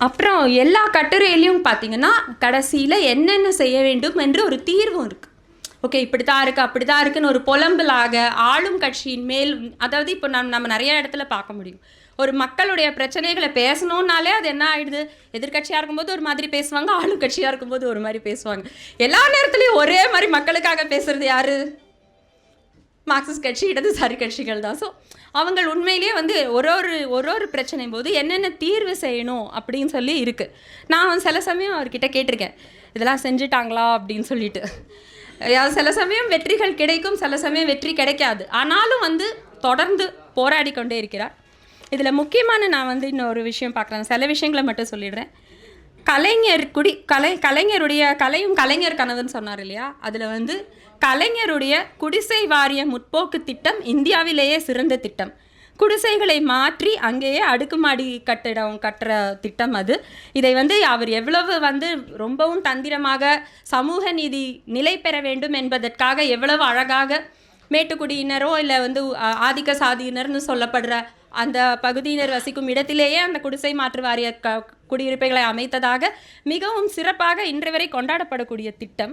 அப்புறம் எல்லா கட்டுரையிலையும் பார்த்தீங்கன்னா கடைசியில் என்னென்ன செய்ய வேண்டும் என்று ஒரு தீர்வும் இருக்குது. ஓகே, இப்படி தான் இருக்குது அப்படி தான் இருக்குன்னு ஒரு புலம்பலாக ஆளும் கட்சியின் மேல், அதாவது இப்போ நம்ம நிறைய இடத்துல பார்க்க முடியும். ஒரு மக்களுடைய பிரச்சனைகளை பேசணுன்னாலே அது என்ன ஆகிடுது, எதிர்கட்சியாக இருக்கும்போது ஒரு மாதிரி பேசுவாங்க, ஆளும் கட்சியாக இருக்கும்போது ஒரு மாதிரி பேசுவாங்க. எல்லா நேரத்துலையும் ஒரே மாதிரி மக்களுக்காக பேசுகிறது யார்? மார்க்சிஸ்ட் கட்சி, இடதுசாரி கட்சிகள் தான். ஸோ அவங்க உண்மையிலேயே வந்து ஒரு ஒரு பிரச்சனையும் போது என்னென்ன தீர்வு செய்யணும் அப்படின்னு சொல்லி இருக்குது. நான் சில சமயம் அவர்கிட்ட கேட்டிருக்கேன், இதெல்லாம் செஞ்சுட்டாங்களா அப்படின்னு சொல்லிட்டு. சில சமயம் வெற்றிகள் கிடைக்கும், சில சமயம் வெற்றி கிடைக்காது. ஆனாலும் வந்து தொடர்ந்து போராடி கொண்டே இருக்கிறார். இதில் முக்கியமான நான் வந்து இன்னொரு விஷயம் பார்க்குறேன், சில விஷயங்களை மட்டும் சொல்லிடுறேன். கலைஞருடைய கலையும் கலைஞர் கனவுன்னு சொன்னார் இல்லையா, அதில் வந்து கலைஞருடைய குடிசை வாரிய முற்போக்கு திட்டம் இந்தியாவிலேயே சிறந்த திட்டம். குடிசைகளை மாற்றி அங்கேயே அடுக்குமாடி கட்டிடம் கட்டுற திட்டம் அது. இதை வந்து அவர் எவ்வளவு வந்து ரொம்பவும் தந்திரமாக சமூக நீதி நிலை பெற வேண்டும் என்பதற்காக எவ்வளவு அழகாக மேட்டுக்குடியினரோ இல்லை வந்து ஆதிக்க சாதியினர்னு சொல்லப்படுற அந்த பகுதியினர் வசிக்கும் இடத்திலேயே அந்த குடிசை மாற்று வாரிய குடியிருப்புகளை அமைத்ததாக மிகவும் சிறப்பாக இன்று வரை கொண்டாடப்படக்கூடிய திட்டம்.